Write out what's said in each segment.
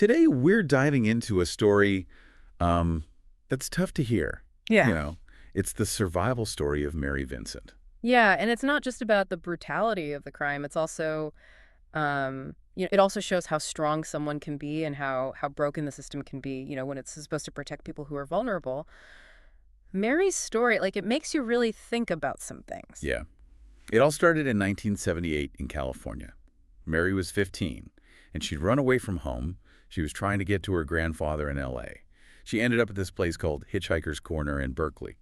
Today, we're diving into a story that's tough to hear. Yeah. You know, it's the survival story of Mary Vincent. Yeah, and it's not just about the brutality of the crime. It's also, it also shows how strong someone can be and how broken the system can be, when it's supposed to protect people who are vulnerable. Mary's story, like, it makes you really think about some things. Yeah. It all started in 1978 in California. Mary was 15, and she'd run away from home. She was trying to get to her grandfather in L.A. She ended up at this place called Hitchhiker's Corner in Berkeley.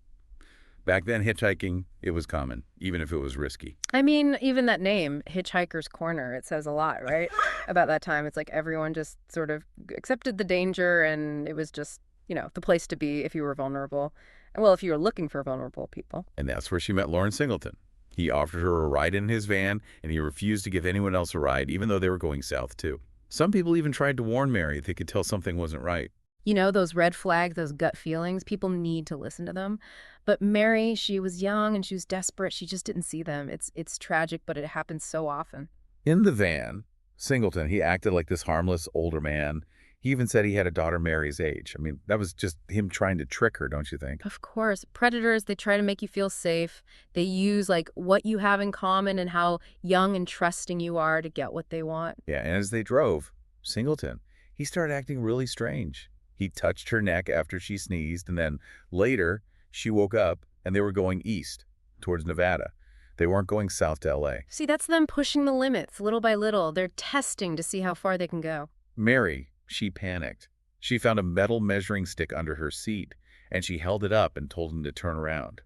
Back then, hitchhiking, it was common, even if it was risky. I mean, even that name, Hitchhiker's Corner, it says a lot, right? About that time. It's like everyone just sort of accepted the danger, and it was just, the place to be if you were vulnerable. Well, if you were looking for vulnerable people. And that's where she met Lawrence Singleton. He offered her a ride in his van, and he refused to give anyone else a ride, even though they were going south, too. Some people even tried to warn Mary they could tell something wasn't right. Those red flags, those gut feelings, people need to listen to them. But Mary, she was young and she was desperate. She just didn't see them. It's tragic, but it happens so often. In the van, Singleton, he acted like this harmless older man. He even said he had a daughter Mary's age. I mean, that was just him trying to trick her, don't you think? Of course, predators, they try to make you feel safe. They use like what you have in common and how young and trusting you are to get what they want. Yeah, and as they drove, Singleton, he started acting really strange. He touched her neck after she sneezed, and then later, she woke up and they were going east, towards Nevada. They weren't going south to L.A. See, that's them pushing the limits little by little. They're testing to see how far they can go. Mary, she panicked. She found a metal measuring stick under her seat, and she held it up and told him to turn around.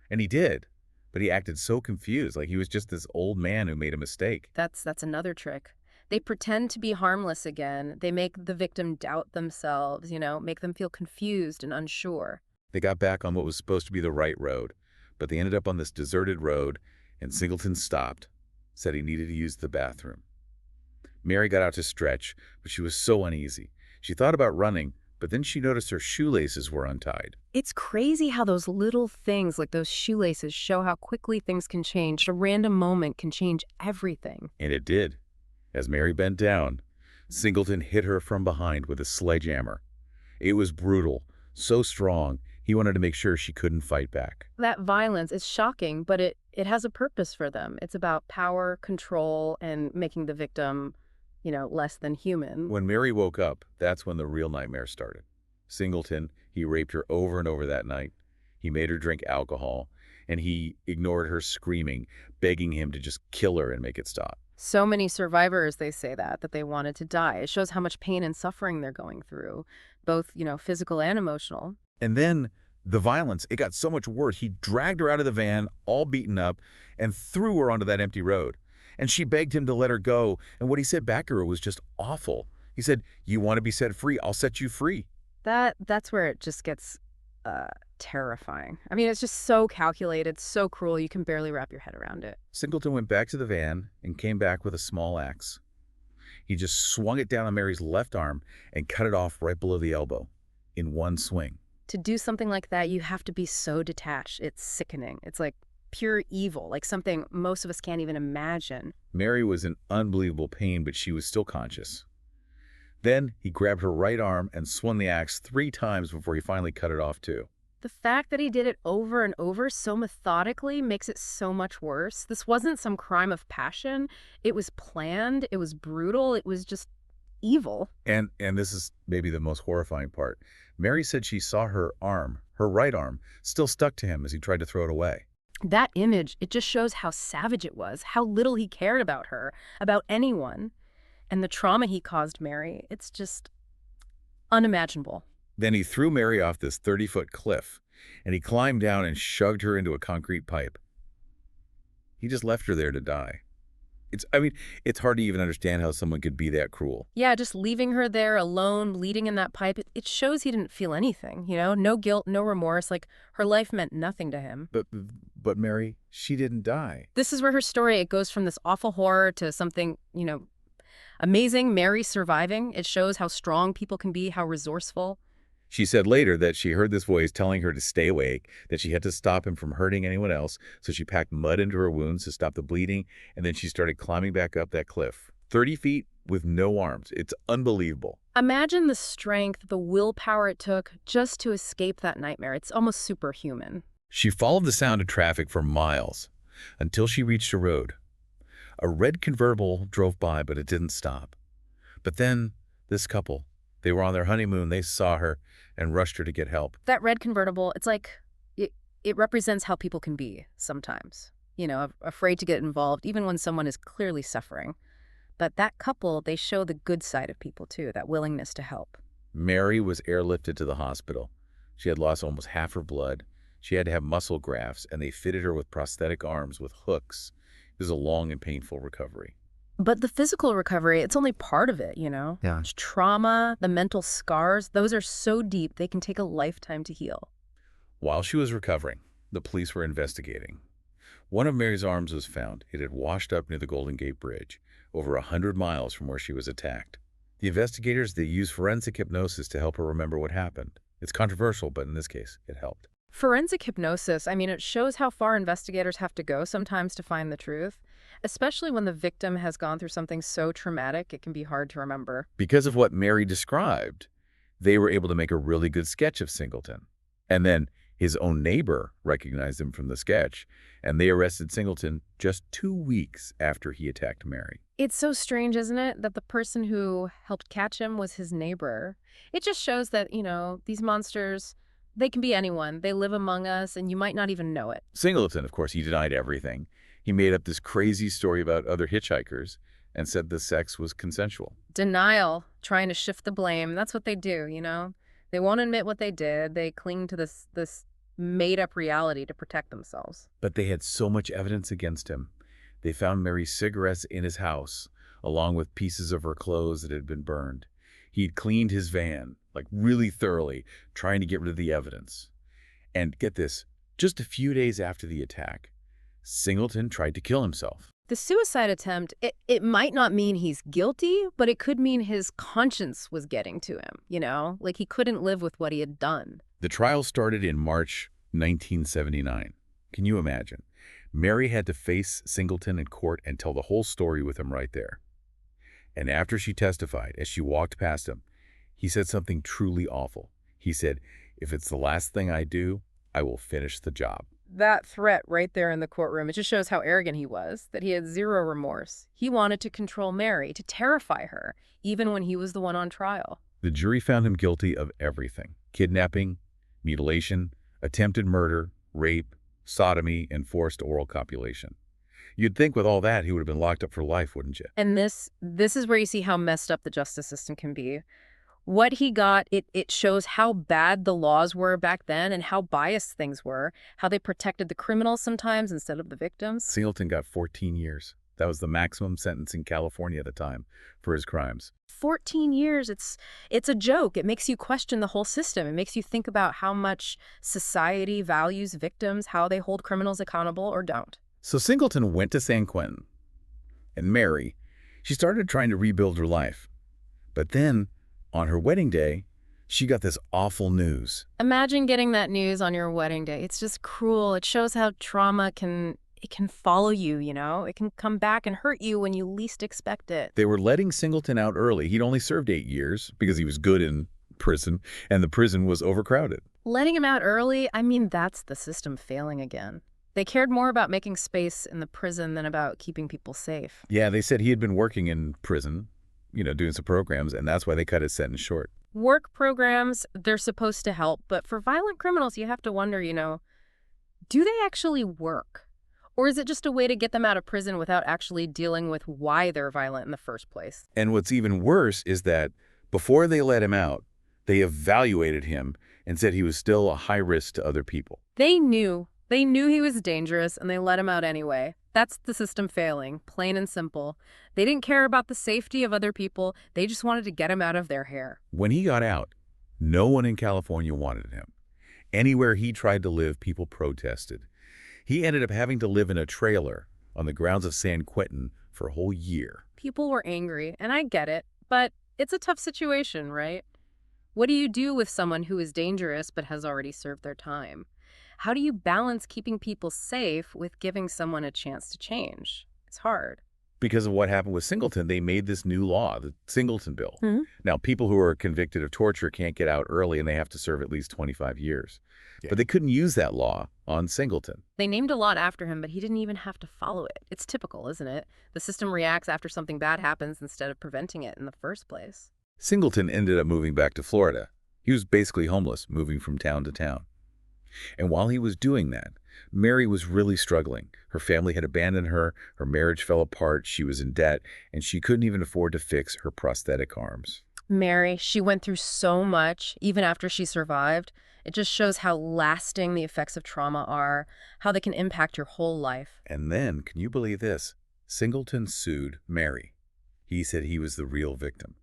And he did, but he acted so confused, like he was just this old man who made a mistake. That's another trick. They pretend to be harmless again. They make the victim doubt themselves, make them feel confused and unsure. They got back on what was supposed to be the right road, but they ended up on this deserted road, and Singleton stopped, said he needed to use the bathroom. Mary got out to stretch, but she was so uneasy. She thought about running, but then she noticed her shoelaces were untied. It's crazy how those little things, like those shoelaces, show how quickly things can change. A random moment can change everything. And it did. As Mary bent down, Singleton hit her from behind with a sledgehammer. It was brutal, so strong, he wanted to make sure she couldn't fight back. That violence is shocking, but it has a purpose for them. It's about power, control, and making the victim, less than human. When Mary woke up, that's when the real nightmare started. Singleton, he raped her over and over that night. He made her drink alcohol, and he ignored her screaming, begging him to just kill her and make it stop. So many survivors, they say that they wanted to die. It shows how much pain and suffering they're going through, both, physical and emotional. And then the violence, it got so much worse. He dragged her out of the van, all beaten up, and threw her onto that empty road. And she begged him to let her go. And what he said back to her was just awful. He said, "You want to be set free? I'll set you free." That's where it just gets terrifying. I mean, it's just so calculated, so cruel, you can barely wrap your head around it. Singleton went back to the van and came back with a small axe. He just swung it down on Mary's left arm and cut it off right below the elbow in one swing. To do something like that, you have to be so detached. It's sickening. It's like pure evil, like something most of us can't even imagine. Mary was in unbelievable pain, but she was still conscious. Then he grabbed her right arm and swung the axe 3 times before he finally cut it off too. The fact that he did it over and over so methodically makes it so much worse. This wasn't some crime of passion. It was planned. It was brutal. It was just evil. And this is maybe the most horrifying part. Mary said she saw her arm, her right arm, still stuck to him as he tried to throw it away. That image, it just shows how savage it was, how little he cared about her, about anyone. And the trauma he caused Mary, it's just unimaginable. Then he threw Mary off this 30-foot cliff, and he climbed down and shoved her into a concrete pipe. He just left her there to die. It's hard to even understand how someone could be that cruel. Yeah, just leaving her there alone, bleeding in that pipe, it shows he didn't feel anything, No guilt, no remorse, like her life meant nothing to him. But Mary, she didn't die. This is where her story, it goes from this awful horror to something, amazing. Mary surviving. It shows how strong people can be, how resourceful. She said later that she heard this voice telling her to stay awake, that she had to stop him from hurting anyone else, so she packed mud into her wounds to stop the bleeding, and then she started climbing back up that cliff. 30 feet with no arms. It's unbelievable. Imagine the strength, the willpower it took just to escape that nightmare. It's almost superhuman. She followed the sound of traffic for miles until she reached a road. A red convertible drove by, but it didn't stop. But then, this couple, they were on their honeymoon, they saw her and rushed her to get help. That red convertible, it's like it represents how people can be sometimes. Afraid to get involved, even when someone is clearly suffering. But that couple, they show the good side of people too, that willingness to help. Mary was airlifted to the hospital. She had lost almost half her blood. She had to have muscle grafts, and they fitted her with prosthetic arms with hooks. It was a long and painful recovery. But the physical recovery, it's only part of it, Yeah. It's trauma, the mental scars, those are so deep they can take a lifetime to heal. While she was recovering, the police were investigating. One of Mary's arms was found. It had washed up near the Golden Gate Bridge, over 100 miles from where she was attacked. The investigators, they used forensic hypnosis to help her remember what happened. It's controversial, but in this case, it helped. Forensic hypnosis, it shows how far investigators have to go sometimes to find the truth, especially when the victim has gone through something so traumatic it can be hard to remember. Because of what Mary described, they were able to make a really good sketch of Singleton. And then his own neighbor recognized him from the sketch, and they arrested Singleton just 2 weeks after he attacked Mary. It's so strange, isn't it, that the person who helped catch him was his neighbor. It just shows that, these monsters, they can be anyone. They live among us, and you might not even know it. Singleton, of course, he denied everything. He made up this crazy story about other hitchhikers and said the sex was consensual. Denial, trying to shift the blame, that's what they do. They won't admit what they did. They cling to this made-up reality to protect themselves. But they had so much evidence against him. They found Mary's cigarettes in his house, along with pieces of her clothes that had been burned. He'd cleaned his van, really thoroughly, trying to get rid of the evidence. And get this, just a few days after the attack, Singleton tried to kill himself. The suicide attempt, it might not mean he's guilty, but it could mean his conscience was getting to him, Like he couldn't live with what he had done. The trial started in March 1979. Can you imagine? Mary had to face Singleton in court and tell the whole story with him right there. And after she testified, as she walked past him, he said something truly awful. He said, "If it's the last thing I do, I will finish the job." That threat right there in the courtroom, it just shows how arrogant he was, that he had zero remorse. He wanted to control Mary, to terrify her, even when he was the one on trial. The jury found him guilty of everything: kidnapping, mutilation, attempted murder, rape, sodomy, and forced oral copulation. You'd think with all that he would have been locked up for life, wouldn't you? And this is where you see how messed up the justice system can be. What he got, it shows how bad the laws were back then and how biased things were, how they protected the criminals sometimes instead of the victims. Singleton got 14 years. That was the maximum sentence in California at the time for his crimes. 14 years, it's a joke. It makes you question the whole system. It makes you think about how much society values victims, how they hold criminals accountable or don't. So Singleton went to San Quentin. And Mary, she started trying to rebuild her life. But then, on her wedding day, she got this awful news. Imagine getting that news on your wedding day. It's just cruel. It shows how trauma can follow you, It can come back and hurt you when you least expect it. They were letting Singleton out early. He'd only served 8 years because he was good in prison, and the prison was overcrowded. Letting him out early, that's the system failing again. They cared more about making space in the prison than about keeping people safe. Yeah, they said he had been working in prison, doing some programs, and that's why they cut his sentence short. Work programs, they're supposed to help, but for violent criminals, you have to wonder, do they actually work? Or is it just a way to get them out of prison without actually dealing with why they're violent in the first place? And what's even worse is that before they let him out, they evaluated him and said he was still a high risk to other people. They knew he was dangerous, and they let him out anyway. That's the system failing, plain and simple. They didn't care about the safety of other people. They just wanted to get him out of their hair. When he got out, no one in California wanted him. Anywhere he tried to live, people protested. He ended up having to live in a trailer on the grounds of San Quentin for a whole year. People were angry, and I get it, but it's a tough situation, right? What do you do with someone who is dangerous but has already served their time? How do you balance keeping people safe with giving someone a chance to change? It's hard. Because of what happened with Singleton, they made this new law, the Singleton Bill. Hmm? Now, people who are convicted of torture can't get out early, and they have to serve at least 25 years. Yeah. But they couldn't use that law on Singleton. They named a lot after him, but he didn't even have to follow it. It's typical, isn't it? The system reacts after something bad happens instead of preventing it in the first place. Singleton ended up moving back to Florida. He was basically homeless, moving from town to town. And while he was doing that, Mary was really struggling. Her family had abandoned her, her marriage fell apart, she was in debt, and she couldn't even afford to fix her prosthetic arms. Mary, she went through so much, even after she survived. It just shows how lasting the effects of trauma are, how they can impact your whole life. And then, can you believe this? Singleton sued Mary. He said he was the real victim.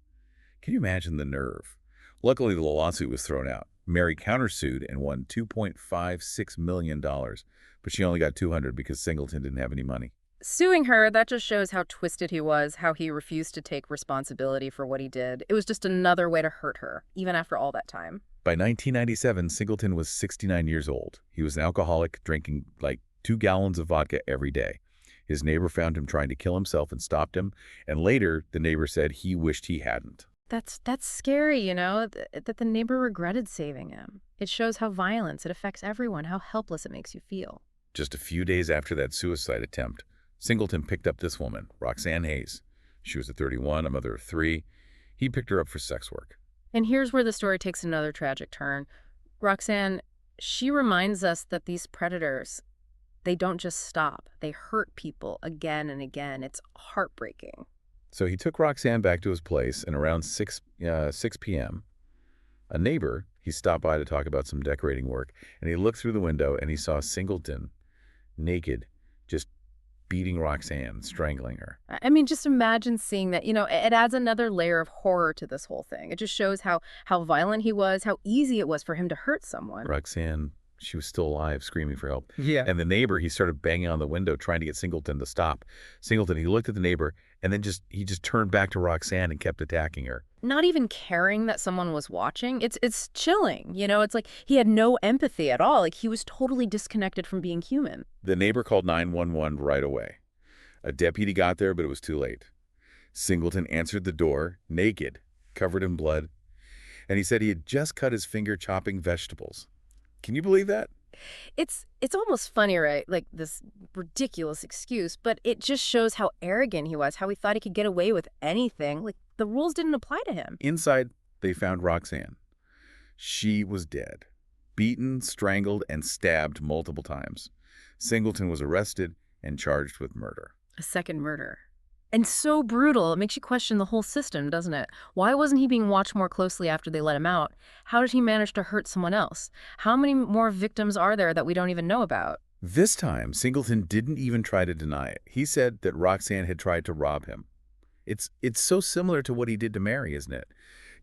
Can you imagine the nerve? Luckily, the lawsuit was thrown out. Mary countersued and won $2.56 million, but she only got $200 because Singleton didn't have any money. Suing her, that just shows how twisted he was, how he refused to take responsibility for what he did. It was just another way to hurt her, even after all that time. By 1997, Singleton was 69 years old. He was an alcoholic, drinking like 2 gallons of vodka every day. His neighbor found him trying to kill himself and stopped him, and later the neighbor said he wished he hadn't. That's scary, you know, that the neighbor regretted saving him. It shows how violence, it affects everyone, how helpless it makes you feel. Just a few days after that suicide attempt, Singleton picked up this woman, Roxanne Hayes. She was 31, a mother of 3. He picked her up for sex work. And here's where the story takes another tragic turn. Roxanne, she reminds us that these predators, they don't just stop. They hurt people again and again. It's heartbreaking. So he took Roxanne back to his place, and around 6 p.m., a neighbor, he stopped by to talk about some decorating work, and he looked through the window and he saw Singleton, naked, just beating Roxanne, strangling her. I mean, just imagine seeing that. You know, it adds another layer of horror to this whole thing. It just shows how violent he was, how easy it was for him to hurt someone. Roxanne, she was still alive, screaming for help. Yeah. And the neighbor, he started banging on the window, trying to get Singleton to stop. Singleton, he looked at the neighbor, and then he just turned back to Roxanne and kept attacking her. Not even caring that someone was watching. It's chilling, you know? It's like he had no empathy at all. Like he was totally disconnected from being human. The neighbor called 911 right away. A deputy got there, but it was too late. Singleton answered the door, naked, covered in blood, and he said he had just cut his finger chopping vegetables. Can you believe that? It's almost funny, right? Like this ridiculous excuse, but it just shows how arrogant he was, how he thought he could get away with anything. Like the rules didn't apply to him. Inside, they found Roxanne. She was dead, beaten, strangled, and stabbed multiple times. Singleton was arrested and charged with murder. A second murder. And so brutal, it makes you question the whole system, doesn't it? Why wasn't he being watched more closely after they let him out? How did he manage to hurt someone else? How many more victims are there that we don't even know about? This time, Singleton didn't even try to deny it. He said that Roxanne had tried to rob him. It's so similar to what he did to Mary, isn't it?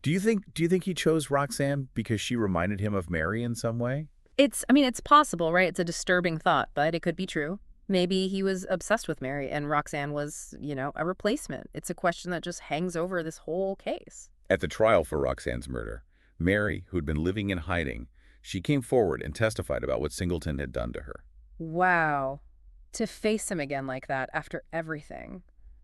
Do you think he chose Roxanne because she reminded him of Mary in some way? It's possible, right? It's a disturbing thought, but it could be true. Maybe he was obsessed with Mary and Roxanne was, you know, a replacement. It's a question that just hangs over this whole case. At the trial for Roxanne's murder, Mary, who'd been living in hiding, she came forward and testified about what Singleton had done to her. Wow. To face him again like that after everything.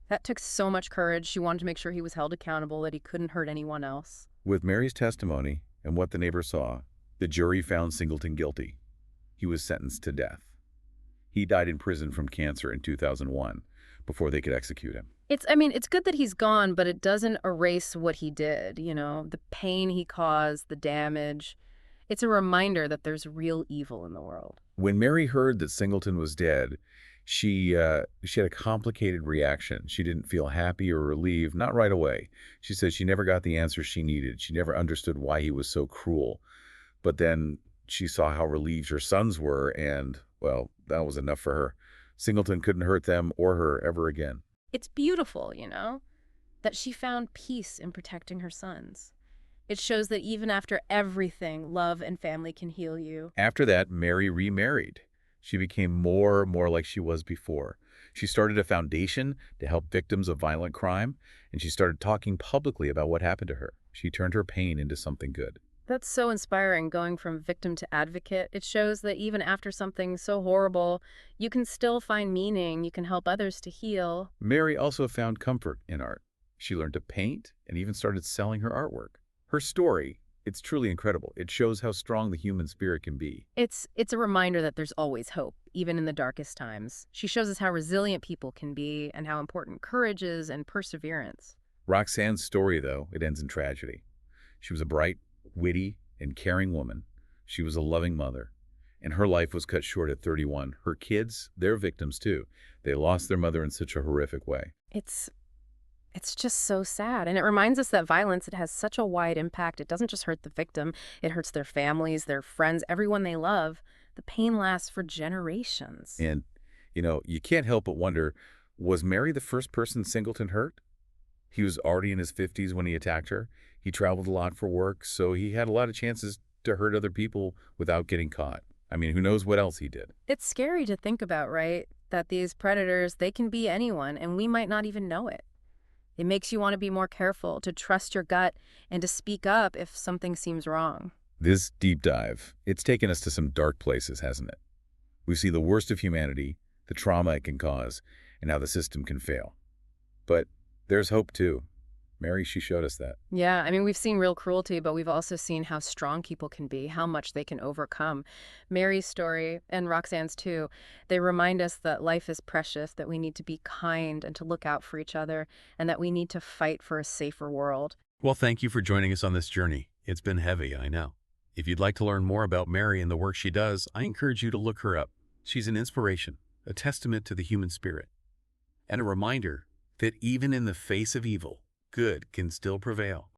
That took so much courage. She wanted to make sure he was held accountable, that he couldn't hurt anyone else. With Mary's testimony and what the neighbor saw, the jury found Singleton guilty. He was sentenced to death. He died in prison from cancer in 2001 before they could execute him. It's good that he's gone, but it doesn't erase what he did, you know, the pain he caused, the damage. It's a reminder that there's real evil in the world. When Mary heard that Singleton was dead, she had a complicated reaction. She didn't feel happy or relieved, not right away. She said she never got the answers she needed. She never understood why he was so cruel. But then she saw how relieved her sons were, and, well, that was enough for her. Singleton couldn't hurt them or her ever again. It's beautiful, you know, that she found peace in protecting her sons. It shows that even after everything, love and family can heal you. After that, Mary remarried. She became more like she was before. She started a foundation to help victims of violent crime, and she started talking publicly about what happened to her. She turned her pain into something good. That's so inspiring, going from victim to advocate. It shows that even after something so horrible, you can still find meaning, you can help others to heal. Mary also found comfort in art. She learned to paint and even started selling her artwork. Her story, it's truly incredible. It shows how strong the human spirit can be. It's a reminder that there's always hope, even in the darkest times. She shows us how resilient people can be and how important courage is and perseverance. Roxanne's story, though, it ends in tragedy. She was a bright, witty, and caring woman. She was a loving mother, and her life was cut short at 31. Her kids, they're victims too. They lost their mother in such a horrific way. It's it's just so sad, and it reminds us that violence, it has such a wide impact. It doesn't just hurt the victim, it hurts their families, their friends, everyone they love. The pain lasts for generations. And, you can't help but wonder, was Mary the first person Singleton hurt? He was already in his 50s when he attacked her. He traveled a lot for work, so he had a lot of chances to hurt other people without getting caught. I mean, who knows what else he did? It's scary to think about, right? That these predators, they can be anyone, and we might not even know it. It makes you want to be more careful, to trust your gut, and to speak up if something seems wrong. This deep dive, it's taken us to some dark places, hasn't it? We see the worst of humanity, the trauma it can cause, and how the system can fail. But there's hope too. Mary, she showed us that. Yeah, I mean, we've seen real cruelty, but we've also seen how strong people can be, how much they can overcome. Mary's story, and Roxanne's too, they remind us that life is precious, that we need to be kind and to look out for each other, and that we need to fight for a safer world. Well, thank you for joining us on this journey. It's been heavy, I know. If you'd like to learn more about Mary and the work she does, I encourage you to look her up. She's an inspiration, a testament to the human spirit, and a reminder that even in the face of evil, good can still prevail.